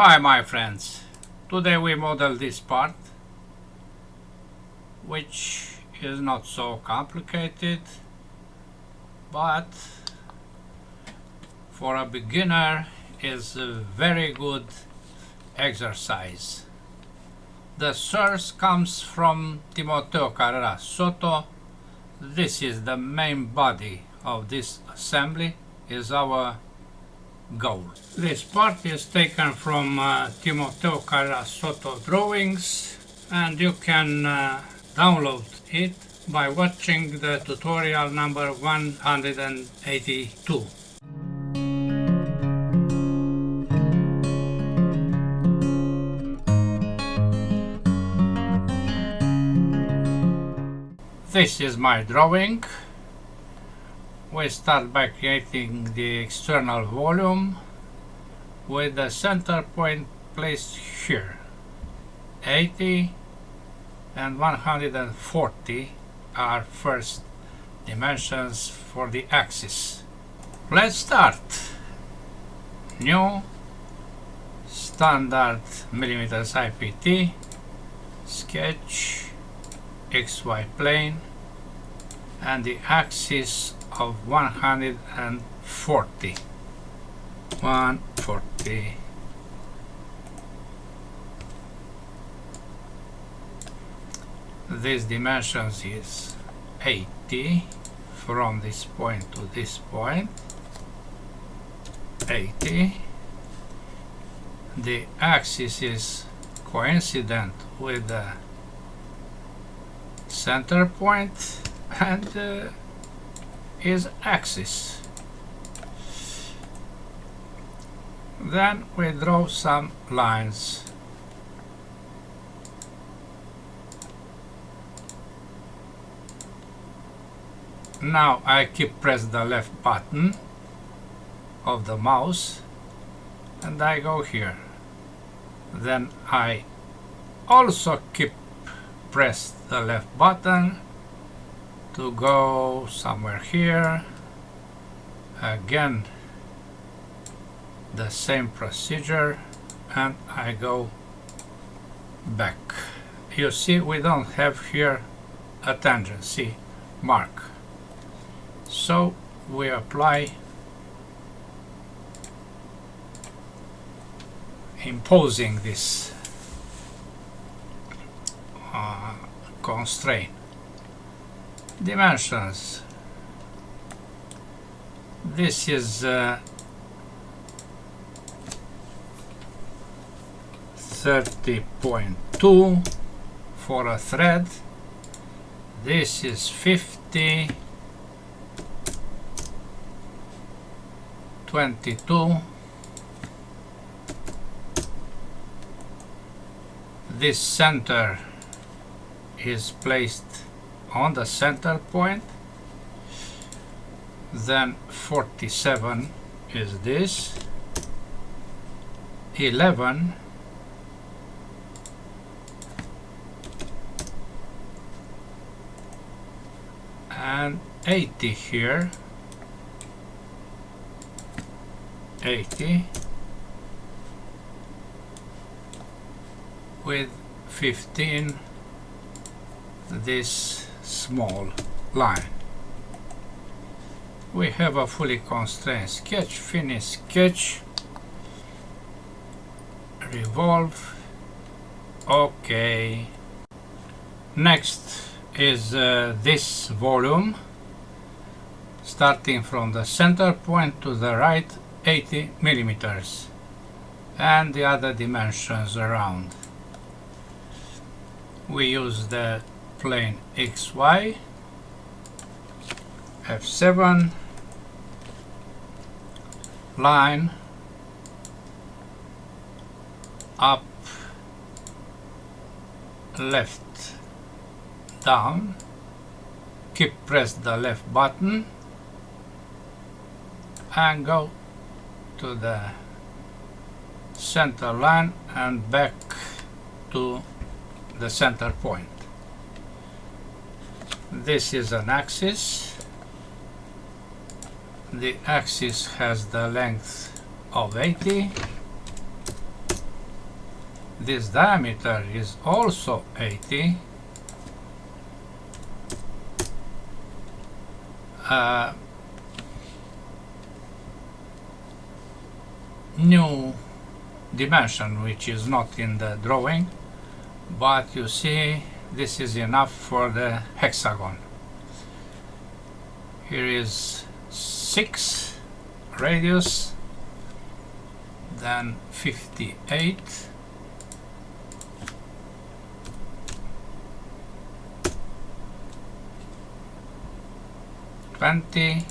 Hi my friends, today we model this part, which is not so complicated, but for a beginner is a very good exercise. The source comes from Timoteo Carrera Soto. This is the main body of this assembly, is our goal. This part is taken from Timoteo Carrera Soto drawings, and you can download it by watching the tutorial number 182. This is my drawing. We start by creating the external volume with the center point placed here. 80 and 140 are first dimensions for the axis. Let's start. New standard millimeters IPT, sketch XY plane and the axis of 140. This dimensions is 80 from this point to this point. 80. The axis is coincident with the center point and is axis. Then we draw some lines. Now I press the left button of the mouse and I go here. Then I also press the left button to go somewhere here. Again the same procedure and I go back. You see we don't have here a tangent, see, mark. So we apply imposing this constraint. Dimensions. This is 30.2 for a thread. This is 50, 22. This center is placed on the center point. Then 47 is this. 11. And 80 here. 80 with 15 this small line. We have a fully constrained sketch, finish sketch, revolve. Okay. Next is this volume, starting from the center point to the right 80 millimeters and the other dimensions around. We use the plane XY, F7, line, up, left, down, press the left button and go to the center line and back to the center point. This is an axis. The axis has the length of 80 this diameter is also 80, new dimension which is not in the drawing, but you see this is enough for the hexagon. Here is 6 radius, then 58, $20,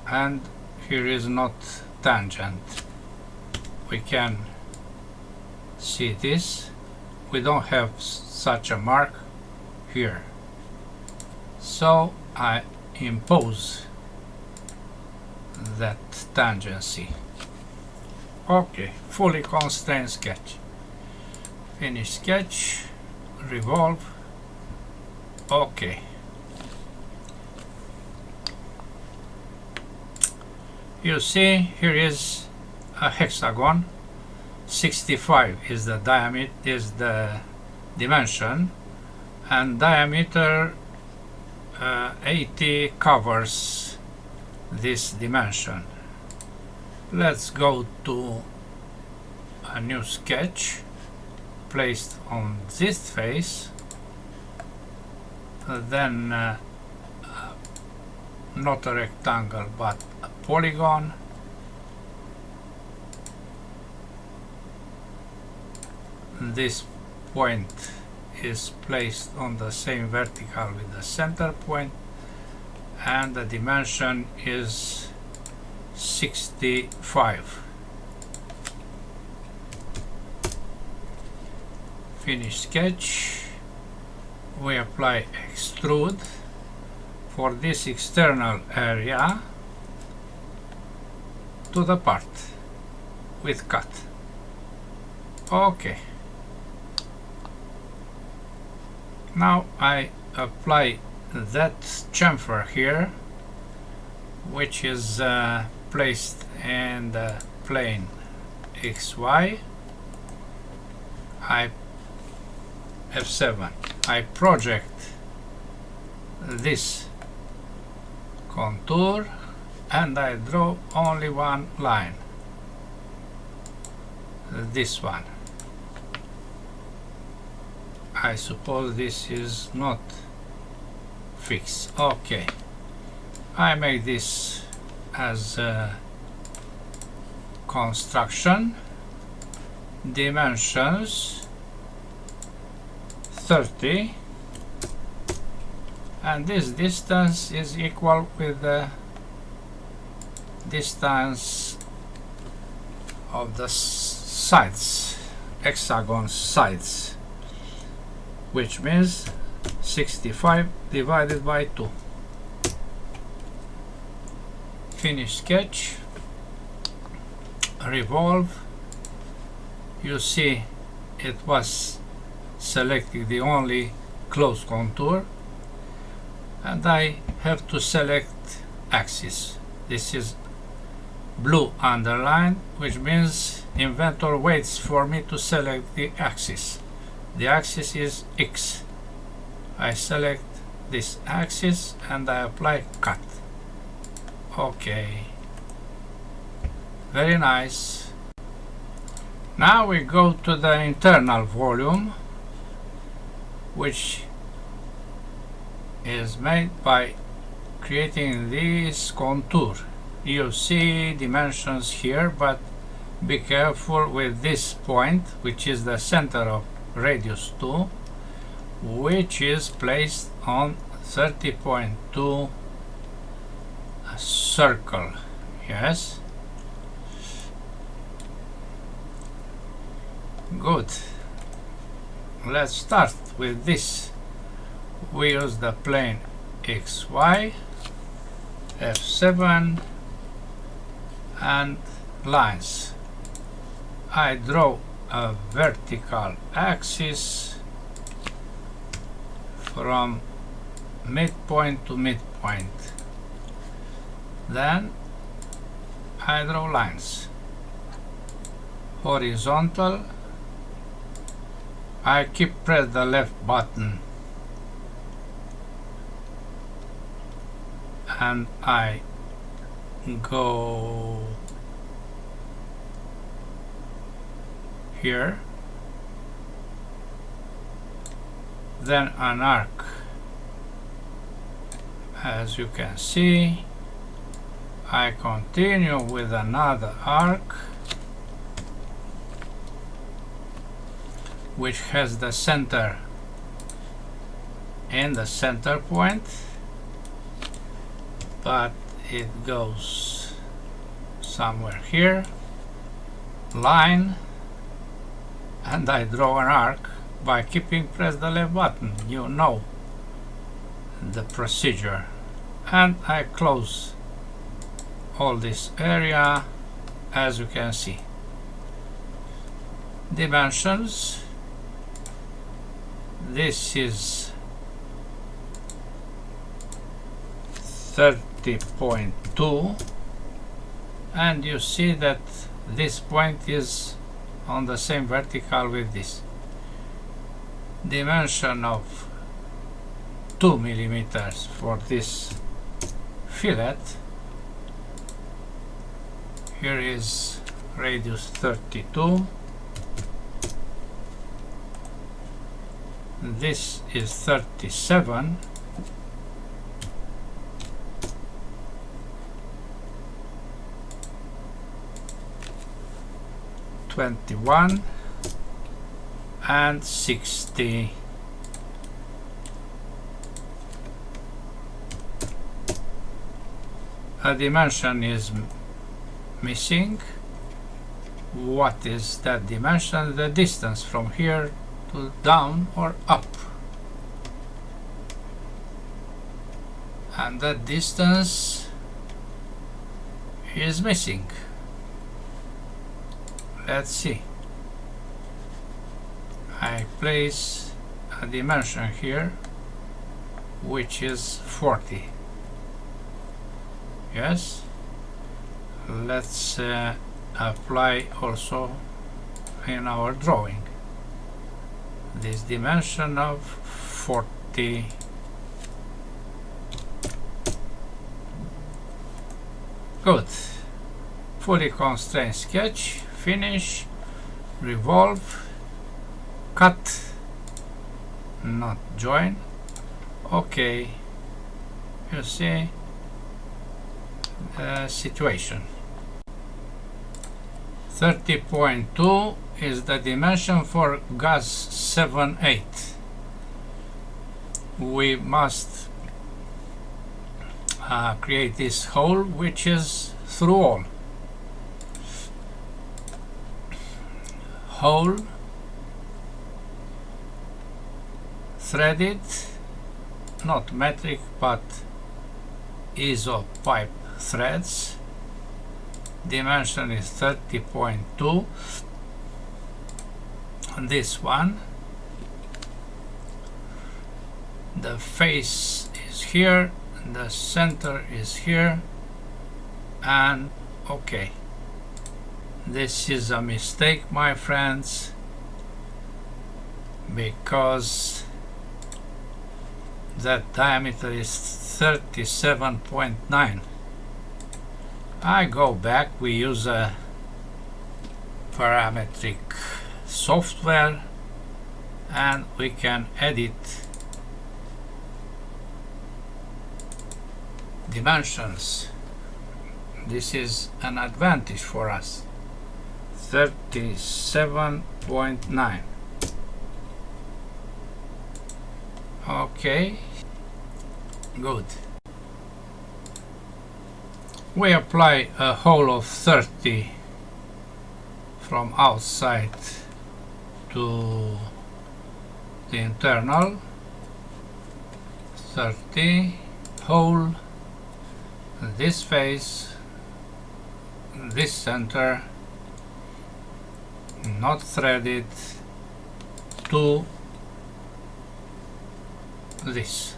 and here is not tangent. We can see this. We don't have such a mark here, so I impose that tangency. Okay, fully constrained sketch. Finish sketch, revolve. Okay. You see, here is a hexagon. 65 is the diameter, is the dimension, and diameter 80 covers this dimension. Let's go to a new sketch placed on this face, then not a rectangle but a polygon. This point is placed on the same vertical with the center point, and the dimension is 65. Finish sketch. We apply extrude for this external area to the part with cut. Okay. Now I apply that chamfer here, which is placed in the plane XY. I F7. I project this contour and I draw only one line, this one. I suppose this is not fixed. Okay, I make this as a construction. Dimensions 30, and this distance is equal with the distance of the sides, hexagon sides, which means 65 divided by 2. Finish sketch, revolve. You see it was selecting the only close contour, and I have to select axis. This is blue underline, which means Inventor waits for me to select the axis. The axis is X. I select this axis and I apply cut. Okay, very nice. Now we go to the internal volume, which is made by creating this contour. You see dimensions here, but be careful with this point, which is the center of radius 2, which is placed on 30.2 circle. Yes, good. Let's start with this. We use the plane XY, F7, and lines. I draw a vertical axis from midpoint to midpoint. Then I draw lines. Horizontal, I press the left button and I go here, then an arc, as you can see. I continue with another arc which has the center in the center point, but it goes somewhere here, line, and I draw an arc by press the left button. You know the procedure. And I close all this area, as you can see. Dimensions, this is 30.2, and you see that this point is on the same vertical with this. Dimension of 2 millimeters for this fillet. Here is radius 32. This is 37. $21 and $60. A dimension is missing. What is that dimension? The distance from here to down or up. And that distance is missing. Let's see. I place a dimension here which is 40. Yes. Let's apply also in our drawing this dimension of 40. Good. Fully constrained sketch. Finish, revolve, cut, not join. Okay, you see the situation. 30.2 is the dimension for gas 7/8. We must create this hole which is through all. Hole, threaded, not metric but ISO pipe threads. Dimension is 30.2 on this one. The face is here, the center is here, and okay. This is a mistake, my friends, because that diameter is 37.9. I go back, we use a parametric software and we can edit dimensions. This is an advantage for us. 37.9. Okay, good. We apply a hole of 30 from outside to the internal. 30 hole, this face, this center, not threaded, 2 this.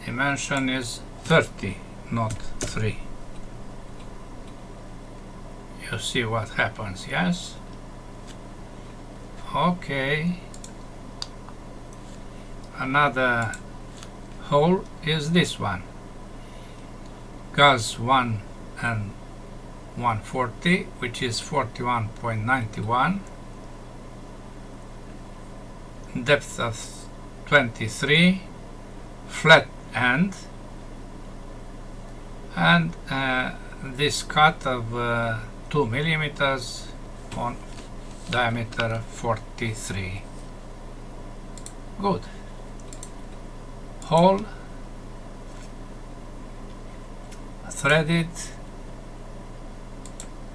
Dimension is 30, not 3. You see what happens, yes? Okay. Another hole is this one. Gauss 1 and 140, which is 41.91. Depth of 23. Flat end. And this cut of 2 millimeters on diameter 43. Good. Hole threaded,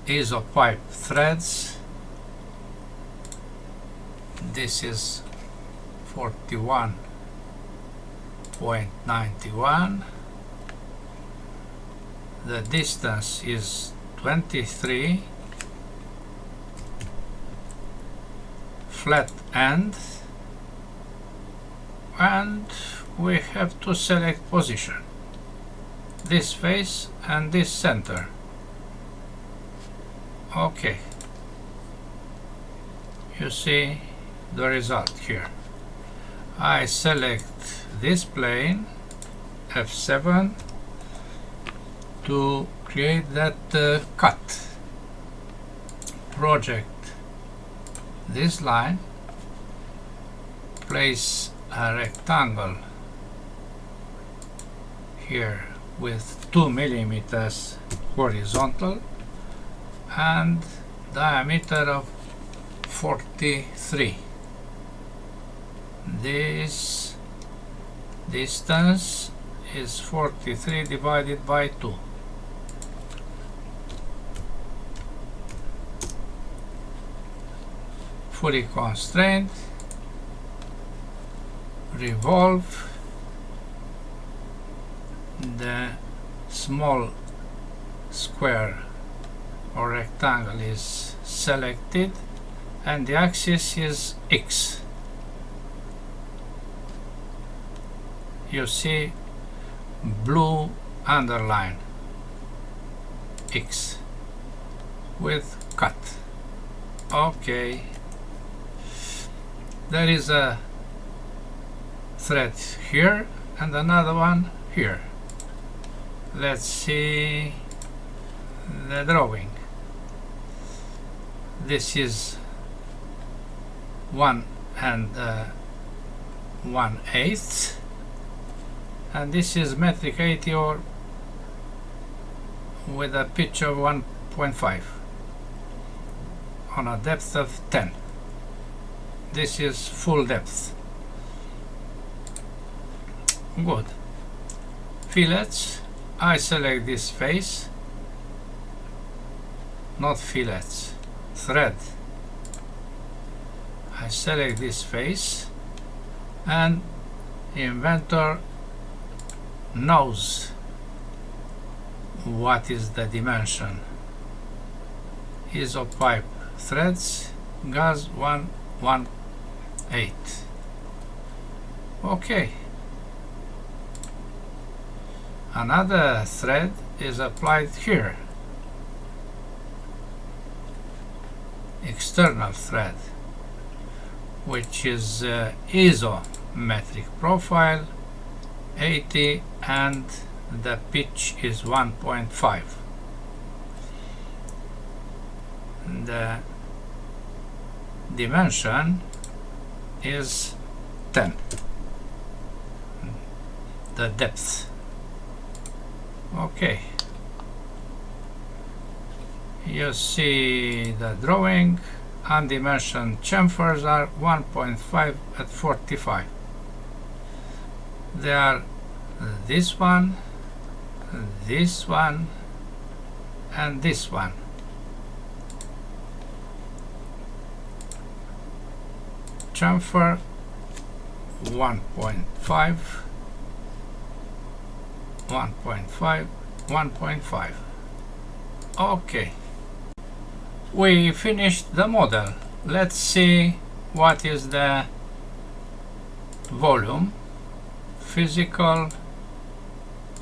isopipe threads. This is 41.91. The distance is 23. Flat end, and we have to select position, this face and this center. Okay, you see the result here. I select this plane, F7, to create that cut. Project this line, place a rectangle here with 2 millimeters horizontal and diameter of 43. This distance is 43 divided by 2. Fully constrained, revolve, the small square or rectangle is selected and the axis is X. You see blue underline X with cut. Okay. There is a thread here and another one here. Let's see the drawing. This is 1 and 1/8, and this is metric 80 or with a pitch of 1.5 on a depth of 10. This is full depth. Good. Fillets. I select this face. Not fillets. Thread. I select this face, and Inventor knows what is the dimension. Isopipe threads, Gauss 1/1/8. Okay. Another thread is applied here. External thread, which is isometric profile 80 and the pitch is 1.5. The dimension is 10. The depth. Okay. You see the drawing. Undimensioned chamfers are 1.5 at 45. They are this one, and this one. Chamfer 1.5, 1.5. Okay. We finished the model. Let's see what is the volume, physical,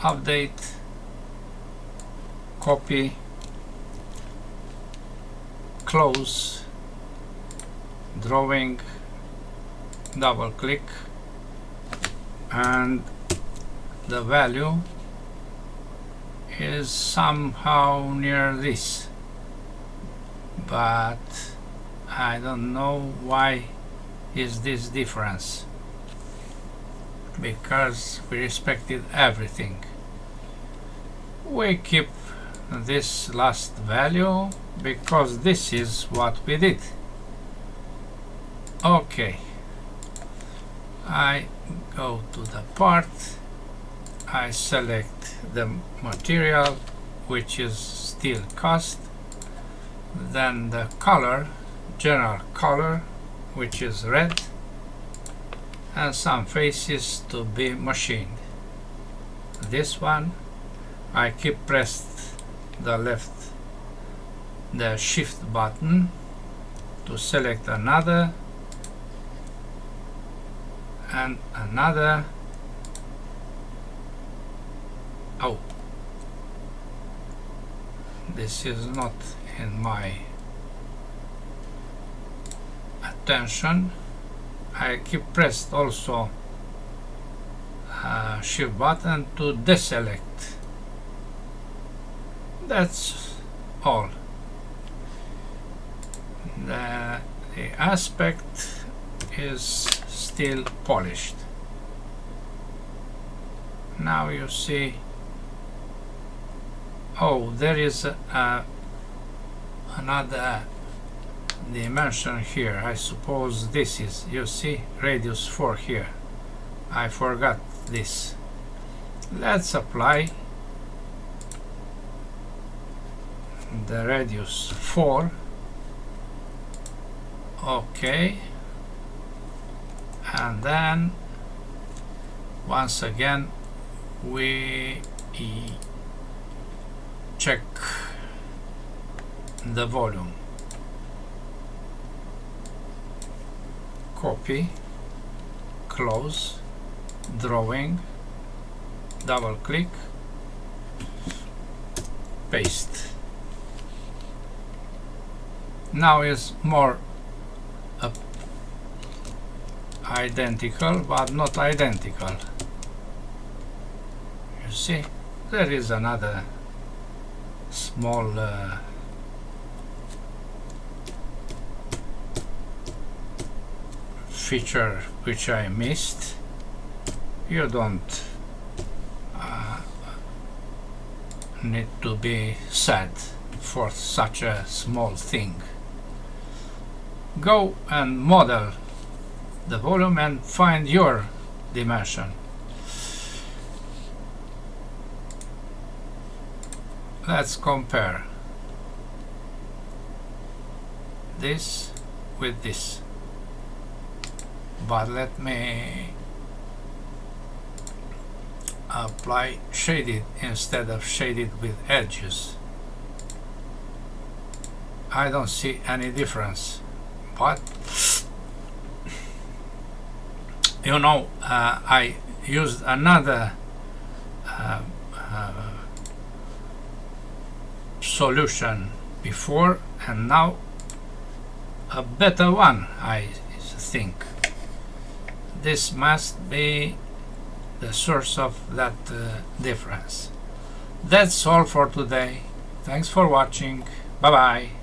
update, copy, close, drawing, double click, and the value is somehow near this, but I don't know why is this difference, because we respected everything. We keep this last value because this is what we did. Okay, I go to the part, I select the material, which is steel cast, then the color, general color, which is red, and some faces to be machined. This one I keep pressed the shift button to select another and another. Oh, this is not in my attention. I keep pressed also shift button to deselect. That's all. The aspect is still polished. Now you see, oh, there is another dimension here. I suppose this is, you see, radius 4 here. I forgot this. Let's apply the radius 4. Okay, and then once again we check the volume, copy, close, drawing, double click, paste. Now is more identical, but not identical. You see, there is another small feature which I missed. You don't need to be sad for such a small thing. Go and model the volume and find your dimension. Let's compare this with this, but let me apply shaded instead of shaded with edges. I don't see any difference, but you know, I used another solution before, and now a better one, I think. This must be the source of that difference. That's all for today. Thanks for watching. Bye bye.